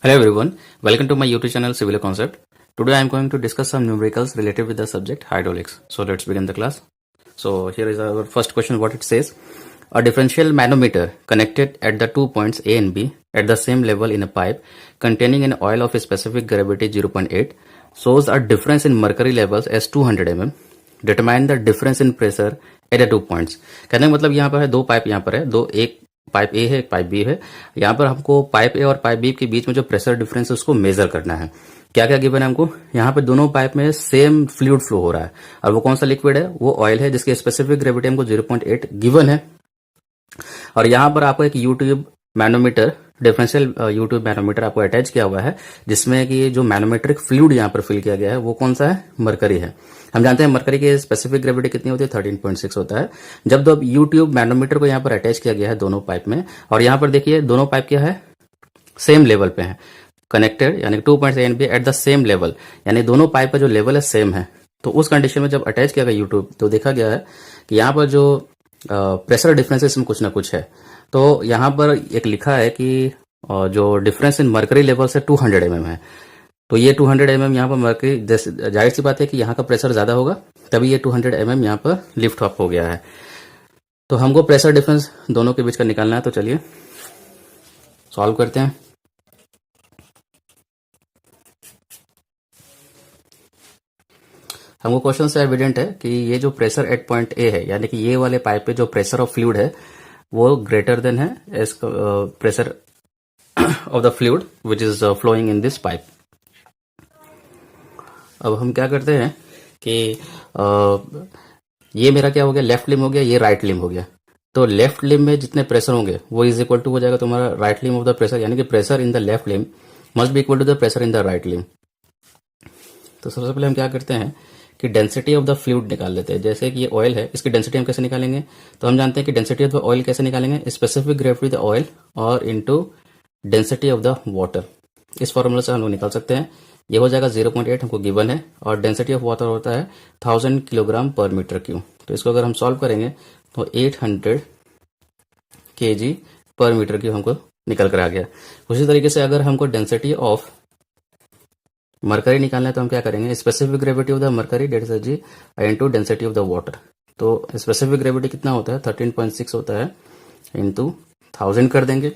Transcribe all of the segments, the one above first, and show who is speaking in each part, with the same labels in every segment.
Speaker 1: Hello everyone, welcome to my YouTube channel Civil Concept. Today I am going to discuss some numericals related with the subject hydraulics. So let's begin the class. So here is our first question. What it says: a differential manometer connected at the 2 points A and B at the same level in a pipe containing an oil of a specific gravity 0.8 shows a difference in mercury levels as 200 mm. Determine the difference in pressure at the 2 points. कहने का मतलब यहाँ पर है दो pipe, यहाँ पर है दो, एक पाइप ए है एक पाइप बी है। यहाँ पर हमको पाइप ए और पाइप बी के बीच में जो प्रेशर डिफरेंस है उसको मेजर करना है। क्या क्या गिवन है हमको? यहाँ पे दोनों पाइप में सेम फ्लूइड फ्लो हो रहा है और वो कौन सा लिक्विड है? वो ऑयल है जिसकी स्पेसिफिक ग्रेविटी हमको 0.8 गिवन है। और यहाँ पर आपको एक U tube manometer, differential U tube manometer आपको अटैच किया हुआ है जिसमें कि जो मैनोमेट्रिक फ्लूइड यहाँ पर फिल किया गया है वो कौन सा है? मरकरी है। हम जानते हैं मरकरी की स्पेसिफिक ग्रेविटी कितनी होती है? 13.6 होता है। जब दो यूट्यूब मैनोमीटर को यहाँ पर अटैच किया गया है दोनों पाइप में, और यहाँ पर देखिए दोनों पाइप क्या है? सेम लेवल पे है, कनेक्टेड, यानी 2 points A and B at the same level, यानी दोनों पाइप का जो लेवल है सेम है। तो उस कंडीशन में जब अटैच किया गया यूट्यूब तो देखा गया है कि यहाँ पर जो प्रेशर डिफरेंसेस में कुछ ना कुछ है। तो यहाँ पर एक लिखा है कि जो डिफरेंस इन मरकरी लेवल से 200 mm है। तो ये 200 mm यहाँ पर मरकरी, जाहिर सी बात है कि यहाँ का प्रेशर ज्यादा होगा तभी ये 200 mm यहाँ पर लिफ्ट अप हो गया है। तो हमको प्रेशर डिफरेंस दोनों के बीच का निकालना है। तो चलिए सॉल्व करते हैं। हमको क्वेश्चन से एविडेंट है कि ये जो प्रेशर एट पॉइंट ए है, यानी कि ये वाले पाइप पे जो प्रेशर ऑफ फ्लूइड है वो ग्रेटर देन है as pressure of the fluid which is flowing in this pipe. अब हम क्या करते हैं कि ये मेरा क्या हो गया? लेफ्ट लिम हो गया, ये राइट लिम हो गया। तो लेफ्ट लिम में जितने प्रेशर होंगे वो इज इक्वल टू हो जाएगा तुम्हारा right limb of the pressure, यानी कि pressure in the left limb must be equal to the pressure in the right limb. तो सबसे पहले हम क्या करते हैं कि डेंसिटी ऑफ द फ्लूइड निकाल लेते हैं। जैसे कि ये ऑयल है, इसकी डेंसिटी हम कैसे निकालेंगे? तो हम जानते हैं कि डेंसिटी ऑफ द ऑयल कैसे निकालेंगे? Specific gravity of the oil और into density of the water. इस फॉर्मूला से हम लोग निकाल सकते हैं। ये हो जाएगा 0.8 हमको गिवन है, और डेंसिटी ऑफ वाटर होता है 1000 किलोग्राम पर मीटर क्यूब। तो इसको अगर हम सॉल्व करेंगे तो 800 kg पर मीटर क्यूब हमको निकल कर आ गया। उसी तरीके से अगर हमको डेंसिटी ऑफ मरकरी निकालना है तो हम क्या करेंगे? Specific gravity of the mercury that is g into density of the water. तो स्पेसिफिक ग्रेविटी कितना होता है? 13.6 होता है, इनटू 1000 कर देंगे।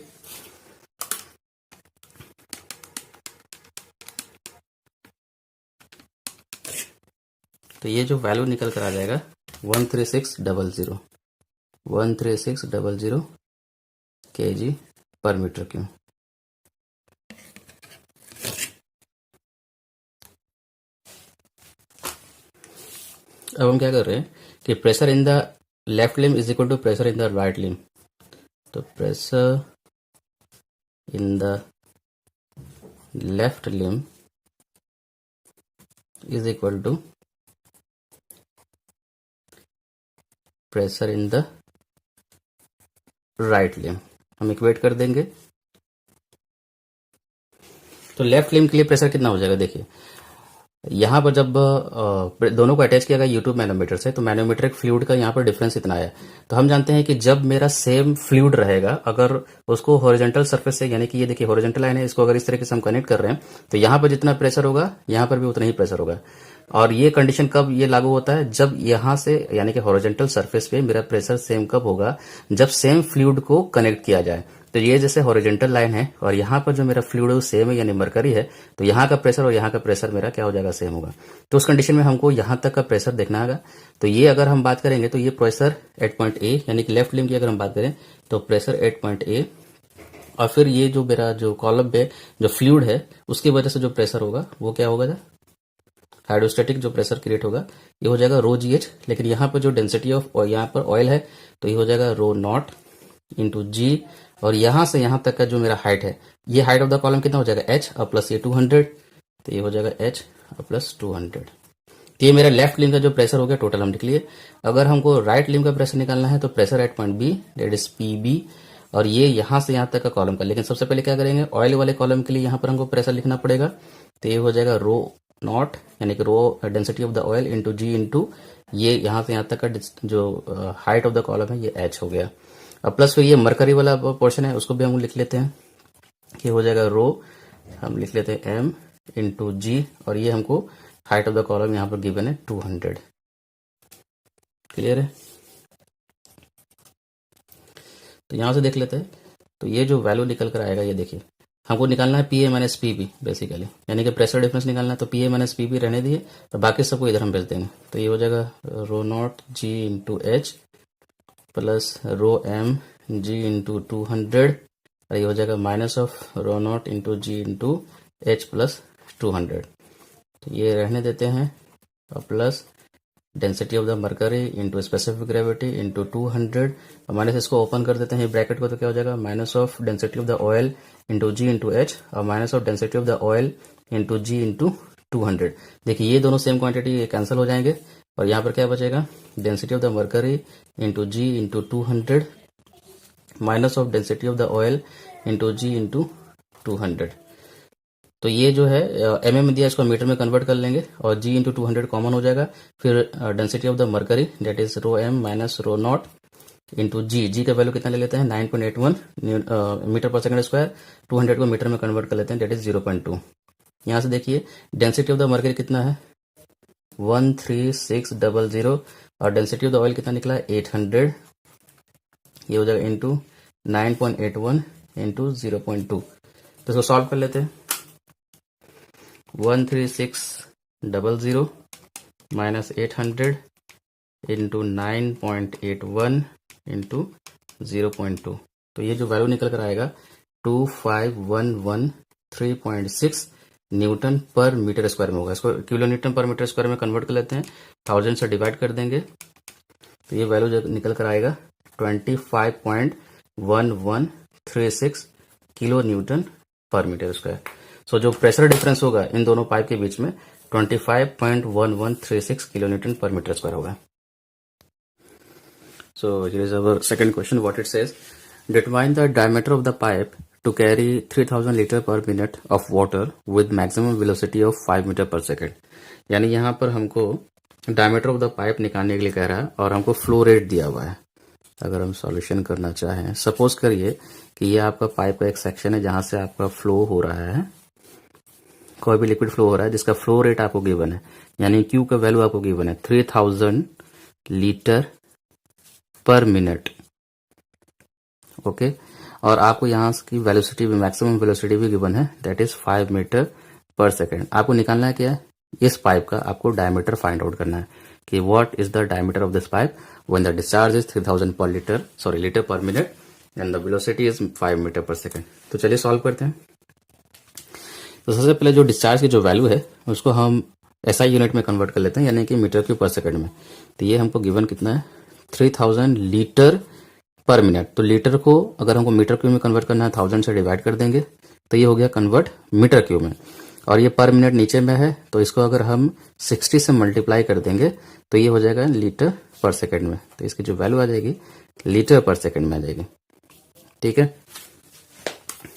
Speaker 1: तो ये जो वैल्यू निकल कर आ जाएगा 13600 kg पर मीटर क्यूब। अब हम क्या कर रहे हैं कि pressure in the left limb is equal to pressure in the right limb. तो pressure in the left limb is equal to pressure in the right limb. हम इक्वेट कर देंगे। तो लेफ्ट लिम के लिए प्रेशर कितना हो जाएगा? देखिए यहाँ पर जब दोनों को अटैच किया गया यूट्यूब मैनोमीटर से, तो मैनोमेट्रिक फ्लूइड का यहाँ पर डिफरेंस इतना है। तो हम जानते हैं कि जब मेरा सेम फ्लूइड रहेगा, अगर उसको हॉरिजॉन्टल सरफेस से, यानी कि ये देखिए हॉरिजॉन्टल लाइन है, इसको अगर इस तरीके से हम कनेक्ट कर रहे हैं तो यहाँ पर जितना प्रेशर होगा यहाँ पर भी उतना ही प्रेशर होगा। और ये कंडीशन कब ये लागू होता है? जब यहाँ से, यानी कि हॉरिजॉन्टल सरफेस पे मेरा प्रेशर सेम कब होगा? जब सेम फ्लूइड को कनेक्ट किया जाए। तो ये जैसे हॉरिजॉन्टल लाइन है और यहाँ पर जो मेरा फ्लूइड है वो सेम है, यानी मरकरी है, तो यहाँ का प्रेशर और यहाँ का प्रेशर मेरा क्या हो जाएगा? सेम होगा। तो उस कंडीशन में हमको यहाँ तक का प्रेशर देखना होगा। तो ये अगर हम बात करेंगे तो ये प्रेशर एट पॉइंट ए, यानी कि लेफ्ट लिम की अगर हम बात करें तो प्रेशर एट पॉइंट ए, और फिर ये जो मेरा जो कॉलम पे जो फ्लूइड है उसकी वजह से जो प्रेशर होगा वो क्या होगा? हाइड्रोस्टेटिक जो प्रेशर क्रिएट होगा ये हो जाएगा रो जी एच। लेकिन यहाँ पर जो डेंसिटी ऑफ यहाँ पर ऑयल है तो ये हो जाएगा रो नॉट इंटू जी, और यहाँ से यहाँ तक का जो मेरा हाइट है, ये हाइट ऑफ द कॉलम कितना हो जाएगा? एच और प्लस ये 200, तो ये हो जाएगा एच और प्लस 200। तो ये मेरा लेफ्ट लिम का जो प्रेशर हो गया टोटल हम लिख लिए। अगर हमको राइट लिम का प्रेशर निकालना है तो pressure at point B that is P B, और ये यहाँ से यहाँ तक का कॉलम का। लेकिन सबसे पहले क्या करेंगे? ऑयल वाले कॉलम के लिए यहाँ पर हमको प्रेशर लिखना पड़ेगा। तो ये हो जाएगा रो नॉट, यानी कि rho density of the oil into g into ये यहाँ से यहाँ तक का जो हाइट ऑफ द कॉलम है ये एच हो गया। अब प्लस फिर ये मरकरी वाला पोर्शन है उसको भी हम लिख लेते हैं कि हो जाएगा रो हम लिख लेते हैं m इंटू जी, और ये हमको हाइट ऑफ द कॉलम यहाँ पर गिवन है 200। क्लियर है? तो यहाँ से देख लेते हैं। तो ये जो वैल्यू निकल कर आएगा, ये देखिए, हमको निकालना है P A minus P B basically, यानी कि प्रेशर डिफरेंस निकालना है। तो P A minus P B रहने दिए, तो बाकी सबको इधर हम भेज देंगे। तो ये हो जाएगा rho naught g into h plus rho m g into 200, और ये हो जाएगा minus of rho naught into g into h plus 200। तो ये रहने देते हैं, और plus density of the mercury into specific gravity into 200, और माइनस इसको ओपन कर देते हैं ब्रैकेट को। तो क्या हो जाएगा minus of density of the oil into g into h, और minus of density of the oil into g into 200। देखिए ये दोनों सेम क्वांटिटी कैंसिल हो जाएंगे, और यहाँ पर क्या बचेगा density of the mercury into g into 200 minus of density of the oil into g into 200। तो ये जो है एम में दिया, इसको मीटर में कन्वर्ट कर लेंगे, और जी इंटू 200 कॉमन हो जाएगा। फिर density of the mercury that is rho M minus rho naught into G. G का वैल्यू कितना ले लेते हैं 9.81 मीटर पर सेकंड स्क्वायर। 200 को मीटर में कन्वर्ट कर लेते हैं, डेट इज 0.2। यहाँ से देखिए डेंसिटी ऑफ द मरकरी कितना है 13600, और डेंसिटी ऑफ द ऑयल कितना निकला 800। ये हो जाएगा इंटू 9.81 इंटू 0.2। तो इसको सॉल्व कर लेते हैं। 13600 माइनस 800 इंटू 9.81 इंटू 0.2। तो ये जो वैल्यू निकल कर आएगा 25113.6 न्यूटन पर मीटर स्क्वायर में होगा। इसको kilo newton per metre square में कन्वर्ट कर लेते हैं, 1000 से डिवाइड कर देंगे। तो ये वैल्यू जो निकल कर आएगा 25.1136 kilo newton per metre square. सो जो प्रेशर डिफरेंस होगा इन दोनों पाइप के बीच में 25.1136 kilo newton per metre square होगा। So here is our second question. What it says: determine the diameter of the pipe to carry 3000 liter per minute of water with maximum velocity of 5 meter per second. यानी यहाँ पर हमको diameter of the pipe निकालने के लिए कह रहा है, और हमको फ्लो रेट दिया हुआ है। अगर हम सॉल्यूशन करना चाहें, सपोज करिए कि ये आपका पाइप का एक सेक्शन है जहां से आपका फ्लो हो रहा है, कोई भी लिक्विड फ्लो हो रहा है जिसका फ्लो रेट आपको गिवन है, यानी क्यू का वैल्यू आपको गिवन है 3000 लीटर पर मिनट। ओके, और आपको यहाँ की वेलोसिटी भी, मैक्सिमम वेलोसिटी भी गिवन है, that is 5 metre per second. आपको निकालना है क्या है, इस पाइप का आपको डायमीटर फाइंड आउट करना है कि what is the diameter of this pipe when the discharge is 3000 per litre per minute and the velocity is 5 metre per second. तो चलिए सॉल्व करते हैं। तो सबसे पहले जो डिस्चार्ज की जो वैल्यू है उसको हम एसआई यूनिट में कन्वर्ट कर लेते हैं, यानी कि मीटर क्यूब पर सेकंड में। तो ये हमको गिवन कितना है 3000 लीटर पर मिनट। तो लीटर को अगर हमको मीटर क्यूब में कन्वर्ट करना है 1000 से डिवाइड कर देंगे, तो ये हो गया कन्वर्ट मीटर क्यूब में। और ये पर मिनट नीचे में है, तो इसको अगर हम 60 से मल्टीप्लाई कर देंगे तो ये हो जाएगा लीटर पर सेकेंड में। तो इसकी जो वैल्यू आ जाएगी लीटर पर सेकेंड में आ जाएगी। ठीक है,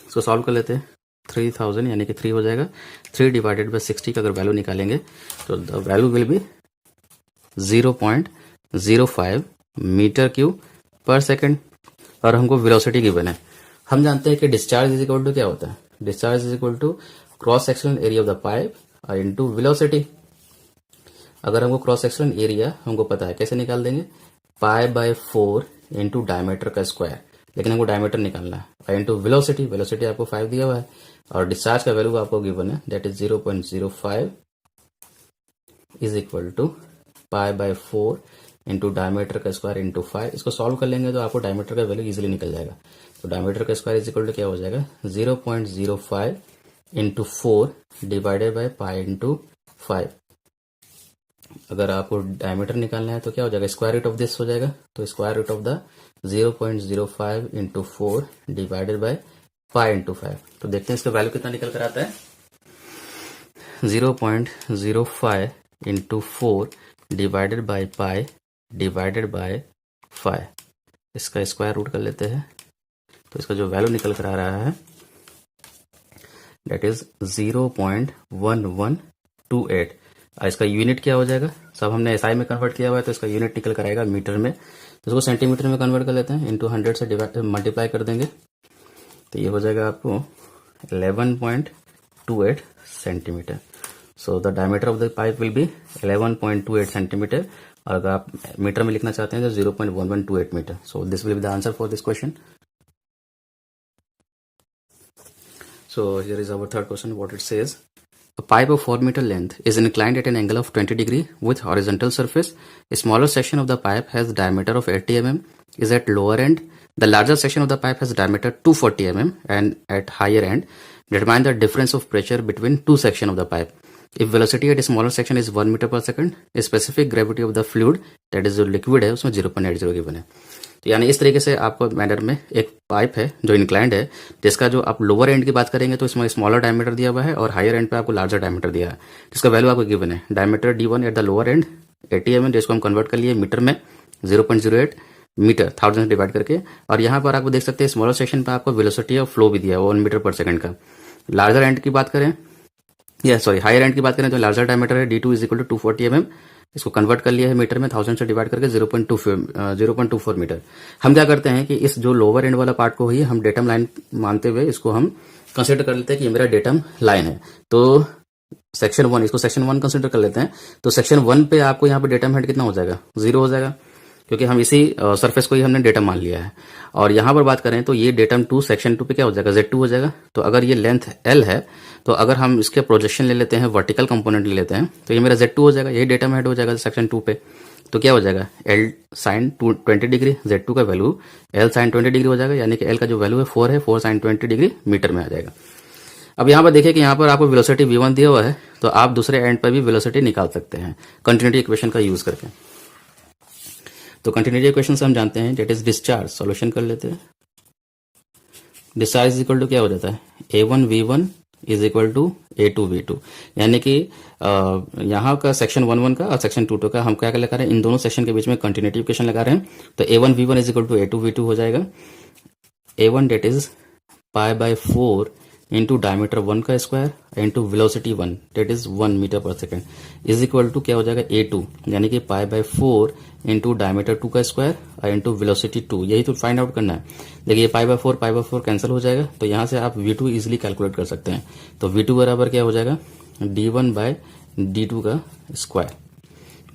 Speaker 1: इसको सॉल्व कर लेते हैं। 3000 यानी कि 3 हो जाएगा, 3 डिवाइडेड बाई 60 का अगर वैल्यू निकालेंगे तो the value will be 0.05 metre cube per second. और हमको वेलोसिटी गिवन है। हम जानते हैं कि डिस्चार्ज इज इक्वल टू क्या होता है, discharge is equal to cross sectional area of the pipe into velocity. अगर हमको क्रॉस सेक्शनल एरिया हमको पता है, कैसे निकाल देंगे, π/4 इंटू डायमीटर का स्क्वायर, लेकिन हमको डायमीटर निकालना है, और इंटू वेलोसिटी, वेलोसिटी आपको 5 दिया हुआ है, और डिस्चार्ज का वैल्यू आपको गिवन है, that is 0.05 is equal to π/4 into diameter का स्क्वायर इंटू 5। इसको सॉल्व कर लेंगे तो आपको डायमीटर का वैल्यू इजीली निकल जाएगा। तो डायमीटर का स्क्वायर इज इक्वल टू क्या हो जाएगा 0.05 into 4 divided by pi into 5। अगर आपको डायमीटर निकालना है तो क्या हो जाएगा, स्क्वायर रूट ऑफ दिस हो जाएगा। तो square root of the 0.05 into 4 divided by pi into 5। तो देखते हैं इसका वैल्यू कितना निकल कर आता है, 0.05 into 4 divided by pi divided by 5। इसका स्क्वायर रूट कर लेते हैं, तो इसका जो वैल्यू निकल कर आ रहा है दैट इज 0.1128। इसका यूनिट क्या हो जाएगा, सब हमने एसआई में कन्वर्ट किया हुआ है, तो इसका यूनिट निकल कर आएगा मीटर में। तो इसको सेंटीमीटर में कन्वर्ट कर लेते हैं, इंटू 100 से मल्टीप्लाई कर देंगे, तो ये हो जाएगा आपको 11.28 centimeter. So the diameter of the pipe will be 11.28 centimeter. और अगर आप मीटर में लिखना चाहते हैं तो 0.1128 metre. So this will be the answer for this question. So here is our third question. What it says: a pipe of 4 meter length is inclined at an angle of 20 degree with horizontal surface. A smaller section of the pipe has diameter of 80 mm, is at lower end. The larger section of the pipe has diameter 240 mm and at higher end. Determine the difference of pressure between two sections of the pipe. If velocity at a smaller section is 1 meter per second, a specific gravity of the fluid, that is जो liquid है उसमें 0.80 given है. तो यानी इस तरीके से आपको मैनर में एक पाइप है जो इंक्लाइंड है, जिसका जो आप लोअर एंड की बात करेंगे तो इसमें स्मॉलर डायमीटर दिया हुआ है और हायर एंड पे आपको लार्जर डायमीटर दिया है, जिसका वैल्यू आपको गिवन है. Diameter D1 at the lower and 80 mm, जिसको हम कन्वर्ट कर लिए मीटर में 0.08 मीटर 1000 से डिवाइड करके. और यहाँ पर आपको देख सकते हैं स्मॉलर सेक्शन पर आपको वेलोसिटी ऑफ फ्लो भी दिया है 1 मीटर पर सेकंड का. लार्जर एंड की बात करें हायर एंड की बात करें तो लार्जर डायमीटर है D2 is equal to 240 mm. इसको कन्वर्ट कर लिया है मीटर में 1000 से डिवाइड करके 0.24 मीटर. हम क्या करते हैं कि इस जो लोअर एंड वाला पार्ट को ही हम डेटम लाइन मानते हुए इसको हम कंसिडर कर लेते हैं कि ये मेरा डेटम लाइन है. तो सेक्शन 1, इसको सेक्शन 1 कंसिडर कर लेते हैं. तो सेक्शन 1 पे आपको यहाँ पे डेटम हेड कितना हो जाएगा, 0 हो जाएगा, क्योंकि हम इसी सरफेस को ही हमने डेटम मान लिया है. और यहाँ पर बात करें तो ये डेटम 2 सेक्शन 2 पे क्या हो जाएगा, Z2 हो जाएगा. तो अगर ये लेंथ L है तो अगर हम इसके प्रोजेक्शन ले लेते हैं, वर्टिकल कंपोनेंट ले लेते हैं, तो ये मेरा Z2 हो जाएगा, ये डेटम हेड हो जाएगा सेक्शन 2 पे. तो क्या हो जाएगा, L साइन 20 डिग्री, Z2 का वैल्यू L साइन 20 डिग्री हो जाएगा, यानी कि L का जो वैल्यू है 4 है, 4 साइन 20 डिग्री मीटर में आ जाएगा. अब यहाँ पर देखिए कि यहाँ पर आपको वेलोसिटी V1 दिया हुआ है, तो आप दूसरे एंड पर भी वेलोसिटी निकाल सकते हैं कंटिन्यूटी इक्वेशन का यूज करके. तो कंटिन्यूटी इक्वेशन से हम जानते हैं डेट इज डिस्चार्ज. सॉल्यूशन कर लेते हैं. डिस्चार्ज इज इक्वल टू क्या हो जाता है, A1V1 is equal to A2V2, यानी कि यहाँ का सेक्शन 1 का और सेक्शन 2 का हम क्या लगा रहे हैं, इन दोनों सेक्शन के बीच में कंटिन्यूटी इक्वेशन लगा रहे हैं. तो A1V1 is equal to A2V2 हो जाएगा. A1 date is π/4 into diameter 1 का square into velocity 1 that is 1 metre per second is equal to क्या हो जाएगा A2, यानी कि π/4 इंटू डायमीटर 2 का स्क्वायर और इंटू वेलोसिटी 2. यही तो फाइंड आउट करना है. देखिए π/4 कैंसिल हो जाएगा, तो यहाँ से आप V2 इजिली कैलकुलेट कर सकते हैं. तो V2 बराबर क्या हो जाएगा, D1/D2 का स्क्वायर.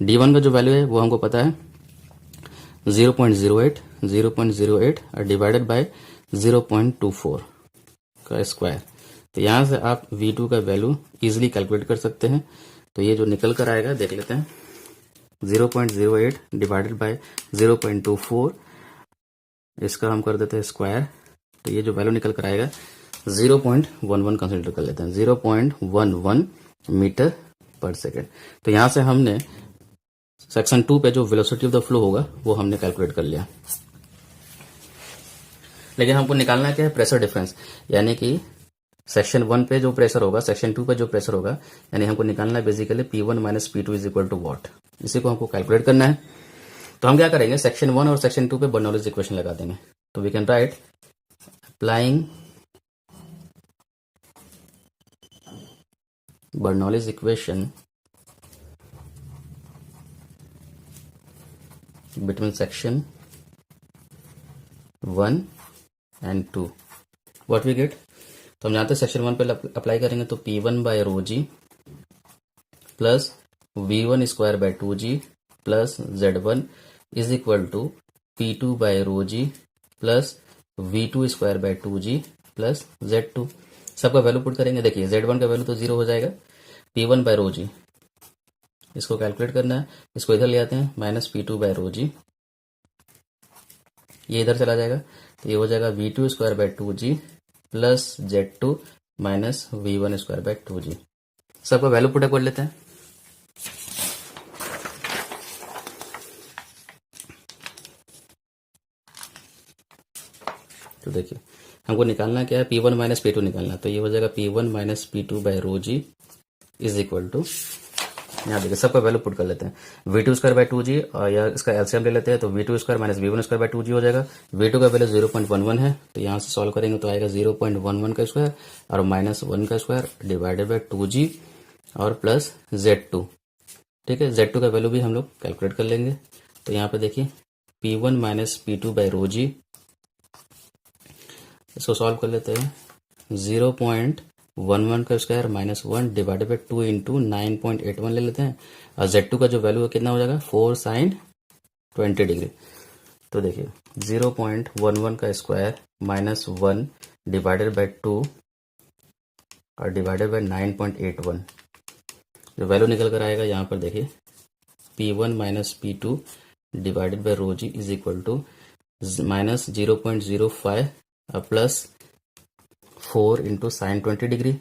Speaker 1: D1 का जो वैल्यू है वो हमको पता है 0.08 और डिवाइडेड बाय 0.24 का स्क्वायर. तो यहाँ से आप V2 का वैल्यू इजिली कैलकुलेट कर सकते हैं. तो ये जो निकल कर आएगा देख लेते हैं, 0.08 डिवाइडेड बाय 0.24, इसका हम कर देते हैं स्क्वायर. तो ये जो वैल्यू निकल कर आएगा 0.11 कंसिडर कर लेते हैं, 0.11 मीटर पर सेकेंड. तो यहाँ से हमने सेक्शन 2 पे जो वेलोसिटी ऑफ द फ्लो होगा वो हमने कैलकुलेट कर लिया. लेकिन हमको निकालना क्या है, प्रेशर डिफरेंस, यानी कि सेक्शन 1 पे जो प्रेशर होगा, सेक्शन 2 पे जो प्रेशर होगा, यानी हमको निकालना है basically P1 minus P2 is equal to what. इसी को हमको कैलकुलेट करना है. तो हम क्या करेंगे, सेक्शन 1 और सेक्शन 2 पे बर्नौलीज इक्वेशन लगा देंगे. तो we can write applying Bernoulli's equation between section 1 and 2. What we get, तो हम जानते हैं सेक्शन 1 पे अप्लाई करेंगे तो P1/ρg plus V1 square by 2g plus Z1 is equal to P2/ρg plus V2 square by 2g plus Z2. सबका value put करेंगे. देखिए Z1 का वैल्यू तो 0 हो जाएगा, P1/ρg इसको कैलकुलेट करना है, इसको इधर ले आते हैं, माइनस P2/ρg, ये इधर चला जाएगा. तो ये हो जाएगा V2 square by 2g plus Z2 minus V1 square by 2g. सबका वैल्यू पुट कर लेते हैं. तो देखिए हमको निकालना क्या है, P1 माइनस P2 निकालना. तो ये हो जाएगा P1 minus P2/ρg is equal to, यहाँ देखिए सबका वैल्यू पुट कर लेते हैं, V2 स्क्वायर बाय 2g और या इसका एलसीएम ले लेते हैं. तो V2 square minus V1 square by 2g हो जाएगा. V2 का वैल्यू 0.11 है, तो यहाँ से सॉल्व करेंगे तो आएगा 0.11 का स्क्वायर और माइनस 1 का स्क्वायर डिवाइडेड बाय 2g और प्लस Z2. ठीक है, Z2 का वैल्यू भी हम लोग कैलकुलेट कर लेंगे. तो यहाँ पे देखिए P1 माइनस P2/ρg, इसको सॉल्व कर लेते हैं. 1 का square minus 1 divided by 2 into 9.81 ले लेते हैं, और Z2 का जो वैल्यू है कितना हो जाएगा 4 साइन 20 डिग्री। तो देखिए 0.11 का स्क्वायर माइनस 1 डिवाइडेड बाई 2 और डिवाइडेड बाई 9.81, जो वैल्यू निकल कर आएगा यहाँ पर देखिए P1 minus P2 divided by rho g is equal to minus 0.05 plus 4 into sine 20 degree,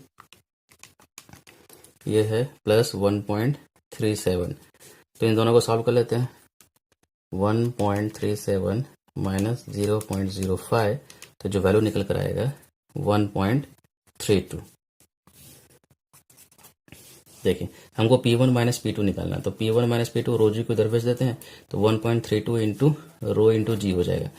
Speaker 1: ये है प्लस 1.37। तो इन दोनों को सॉल्व कर लेते हैं। 1.37 माइनस 0.05, तो जो वैल्यू निकल कर आएगा 1.32। देखिए हमको P1 माइनस P2 निकालना है, तो P1 माइनस P2 रो जी को इधर भेज देते हैं, तो 1.32 इंटू रो इंटू जी हो जाएगा।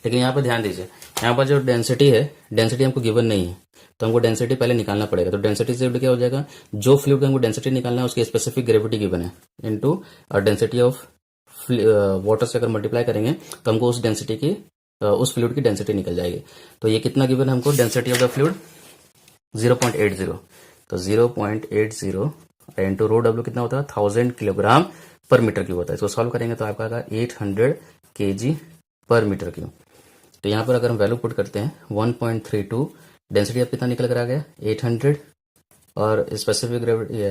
Speaker 1: लेकिन यहाँ पर ध्यान दीजिए, यहाँ पर जो डेंसिटी है, डेंसिटी हमको गिवन नहीं है, तो हमको डेंसिटी पहले निकालना पड़ेगा। तो डेंसिटी से क्या हो जाएगा, जो फ्लूइड का हमको डेंसिटी निकालना है उसकी स्पेसिफिक ग्रेविटी गिवन है इंटू डेंसिटी ऑफ वाटर से अगर मल्टीप्लाई करेंगे तो हमको उस डेंसिटी की उस फ्लूइड की डेंसिटी निकल जाएगी। तो ये कितना गिवन है हमको, डेंसिटी ऑफ द फ्लूइड 0.80, तो 0.80 इंटू रो डब्ल्यू कितना होता है 1000 किलोग्राम पर मीटर क्यूब होता है। इसको सॉल्व करेंगे तो आपका आएगा 800 kg पर मीटर क्यूब। तो यहाँ पर अगर हम वैल्यू पुट करते हैं 1.32, डेंसिटी अब कितना निकल कर आ गया 800, और specific gravity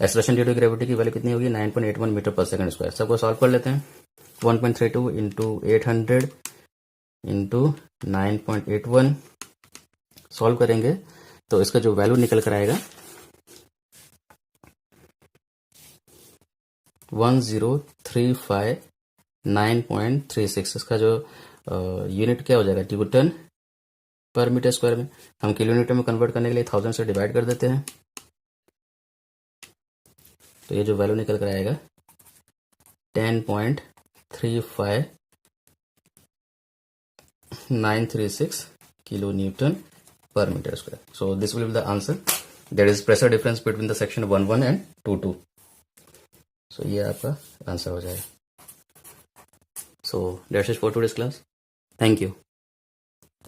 Speaker 1: acceleration due to gravity की वैल्यू कितनी होगी 9.81 मीटर पर सेकंड स्क्वायर। सबको सॉल्व कर लेते हैं। 1.32 इंटू 800 इंटू 9.81 सॉल्व करेंगे तो इसका जो वैल्यू निकल कर आएगा 1035.9.36। इसका जो यूनिट क्या हो जाएगा न्यूटन पर मीटर स्क्वायर में। हम किलोमीटर में कन्वर्ट करने के लिए 1000 से डिवाइड कर देते हैं, तो ये जो वैल्यू निकल कर आएगा 10.35936 kilo newton per metre square. So this will be the answer, that is pressure difference between the section 11 and 22। So ये आपका आंसर हो जाएगा। So that's it for today's class. Thank you.